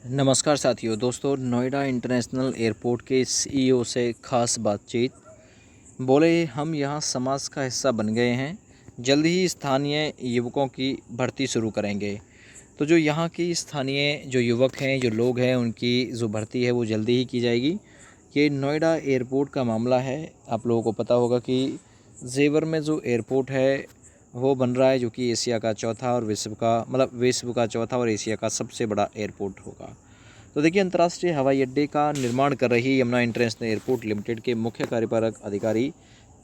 नमस्कार साथियों। दोस्तों, नोएडा इंटरनेशनल एयरपोर्ट के सीईओ से खास बातचीत। बोले, हम यहाँ समाज का हिस्सा बन गए हैं, जल्द ही स्थानीय युवकों की भर्ती शुरू करेंगे। तो जो यहाँ की स्थानीय जो युवक हैं, जो लोग हैं, उनकी जो भर्ती है वो जल्दी ही की जाएगी। ये नोएडा एयरपोर्ट का मामला है। आप लोगों को पता होगा कि जेवर में जो एयरपोर्ट है वो बन रहा है, जो कि एशिया का चौथा और विश्व का चौथा और एशिया का सबसे बड़ा एयरपोर्ट होगा। तो देखिए, अंतर्राष्ट्रीय हवाई अड्डे का निर्माण कर रही यमुना इंटरनेशनल एयरपोर्ट लिमिटेड के मुख्य कार्यपालक अधिकारी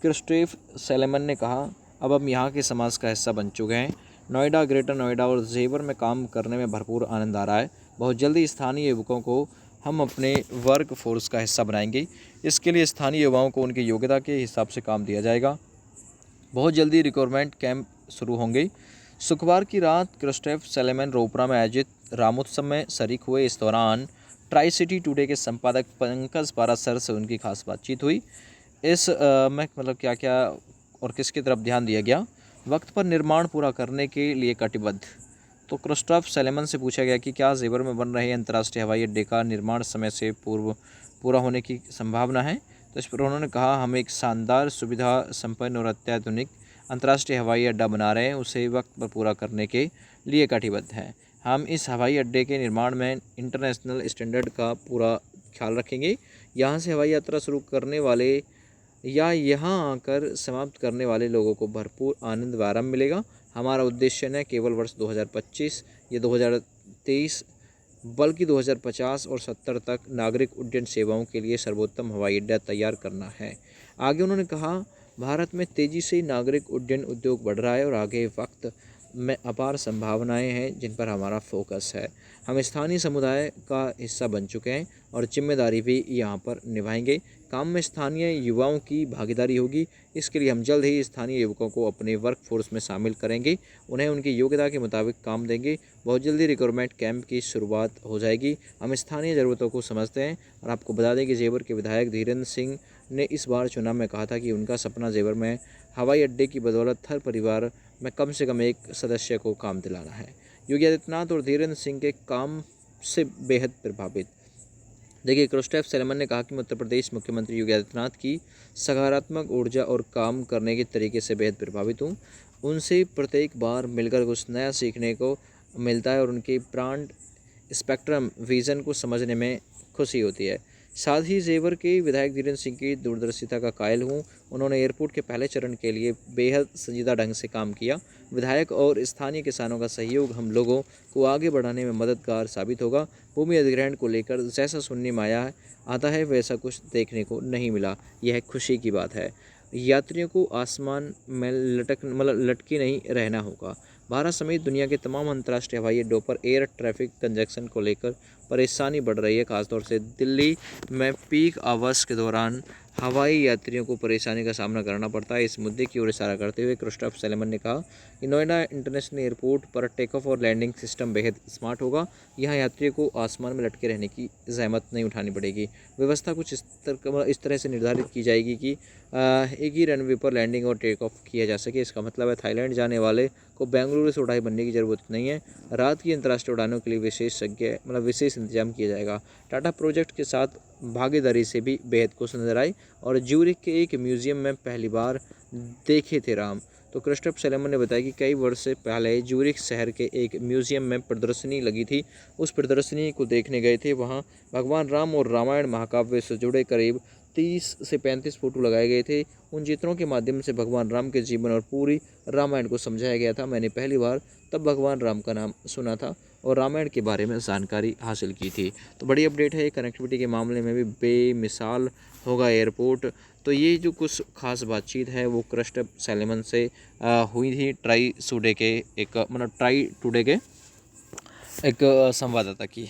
क्रिस्टोफ सैलेमन ने कहा, अब हम यहाँ के समाज का हिस्सा बन चुके हैं। नोएडा, ग्रेटर नोएडा और जेवर में काम करने में भरपूर आनंद आ रहा है। बहुत जल्दी स्थानीय युवकों को हम अपने वर्क फोर्स का हिस्सा बनाएंगे। इसके लिए स्थानीय युवाओं को उनकी योग्यता के हिसाब से काम दिया जाएगा। बहुत जल्दी रिक्रूटमेंट कैंप शुरू होंगे। शुक्रवार की रात क्रिस्टोफ सैलेमन रोपरा में आयोजित रामोत्सव में शरीक हुए। इस दौरान ट्राई सिटी टुडे के संपादक पंकज पारासर से उनकी खास बातचीत हुई। इस में क्या क्या और किसकी तरफ ध्यान दिया गया। वक्त पर निर्माण पूरा करने के लिए कटिबद्ध। तो क्रिस्टोफ सैलेमन से पूछा गया कि क्या जेवर में बन रहे अंतर्राष्ट्रीय हवाई अड्डे का निर्माण समय से पूर्व पूरा होने की संभावना है। तो इस पर उन्होंने कहा, हम एक शानदार, सुविधा संपन्न और अत्याधुनिक अंतर्राष्ट्रीय हवाई अड्डा बना रहे हैं, उसे वक्त पर पूरा करने के लिए कटिबद्ध हैं। हम इस हवाई अड्डे के निर्माण में इंटरनेशनल स्टैंडर्ड का पूरा ख्याल रखेंगे। यहाँ से हवाई यात्रा शुरू करने वाले या यहाँ आकर समाप्त करने वाले लोगों को भरपूर आनंद व आराम मिलेगा। हमारा उद्देश्य न केवल वर्ष 2025 या 2023 बल्कि 2050 और 70 तक नागरिक उड्डयन सेवाओं के लिए सर्वोत्तम हवाई अड्डा तैयार करना है। आगे उन्होंने कहा, भारत में तेज़ी से नागरिक उड्डयन उद्योग बढ़ रहा है और आगे वक्त में अपार संभावनाएं हैं जिन पर हमारा फोकस है। हम स्थानीय समुदाय का हिस्सा बन चुके हैं और जिम्मेदारी भी यहाँ पर निभाएंगे। काम में स्थानीय युवाओं की भागीदारी होगी। इसके लिए हम जल्द ही स्थानीय युवकों को अपने वर्क फोर्स में शामिल करेंगे, उन्हें उनकी योग्यता के मुताबिक काम देंगे। बहुत जल्दी रिक्रूटमेंट कैंप की शुरुआत हो जाएगी। हम स्थानीय ज़रूरतों को समझते हैं। और आपको बता दें कि जेवर के विधायक धीरेन्द्र सिंह ने इस बार चुनाव में कहा था कि उनका सपना जेवर में हवाई अड्डे की बदौलत हर परिवार में कम से कम एक सदस्य को काम दिलाना है। योगी आदित्यनाथ और धीरेन्द्र सिंह के काम से बेहद प्रभावित। देखिए, क्रिस्टोफ सैलेमन ने कहा कि मैं उत्तर प्रदेश मुख्यमंत्री योगी आदित्यनाथ की सकारात्मक ऊर्जा और काम करने के तरीके से बेहद प्रभावित हूँ। उनसे प्रत्येक बार मिलकर कुछ नया सीखने को मिलता है और उनके ब्रांड स्पेक्ट्रम विज़न को समझने में खुशी होती है। साथ ही जेवर के विधायक धीरेन्द्र सिंह की दूरदर्शिता का कायल हूँ। उन्होंने एयरपोर्ट के पहले चरण के लिए बेहद संजीदा ढंग से काम किया। विधायक और स्थानीय किसानों का सहयोग हम लोगों को आगे बढ़ाने में मददगार साबित होगा। भूमि अधिग्रहण को लेकर जैसा सुनने में आता है वैसा कुछ देखने को नहीं मिला। यह खुशी की बात है। यात्रियों को आसमान में लटके नहीं रहना होगा। भारत समेत दुनिया के तमाम अंतर्राष्ट्रीय हवाई अड्डों पर एयर ट्रैफिक कंजेक्शन को लेकर परेशानी बढ़ रही है। खासतौर से दिल्ली में पीक आवर्स के दौरान हवाई यात्रियों को परेशानी का सामना करना पड़ता है। इस मुद्दे की ओर इशारा करते हुए क्रिस्टोफ सैलेमन ने कहा कि नोएडा इंटरनेशनल एयरपोर्ट पर टेक ऑफ और लैंडिंग सिस्टम बेहद स्मार्ट होगा। यहाँ यात्रियों को आसमान में लटके रहने की जहमत नहीं उठानी पड़ेगी। व्यवस्था कुछ इस तरह से निर्धारित की जाएगी कि एक ही रनवे पर लैंडिंग और टेक ऑफ किया जा सके। इसका मतलब है थाईलैंड जाने वाले को बेंगलुरु से उड़ाई बनने की ज़रूरत नहीं है। रात की अंतर्राष्ट्रीय उड़ानों के लिए विशेष इंतजाम किया जाएगा। टाटा प्रोजेक्ट के साथ भागीदारी से भी बेहद खुश नजर आई और ज्यूरिख के एक म्यूजियम में पहली बार देखे थे राम। तो क्रिस्टोफ सैलेमन ने बताया कि कई वर्ष से पहले ज्यूरिख शहर के एक म्यूजियम में प्रदर्शनी लगी थी। उस प्रदर्शनी को देखने गए थे। वहाँ भगवान राम और रामायण महाकाव्य से जुड़े करीब 30 से 35 फोटो लगाए गए थे। उन चित्रों के माध्यम से भगवान राम के जीवन और पूरी रामायण को समझाया गया था। मैंने पहली बार तब भगवान राम का नाम सुना था और रामायण के बारे में जानकारी हासिल की थी। तो बड़ी अपडेट है। कनेक्टिविटी के मामले में भी बेमिसाल होगा एयरपोर्ट। तो ये जो कुछ खास बातचीत है वो क्रिस्टोफ सैलेमन से हुई थी ट्राई टुडे के एक संवाददाता की।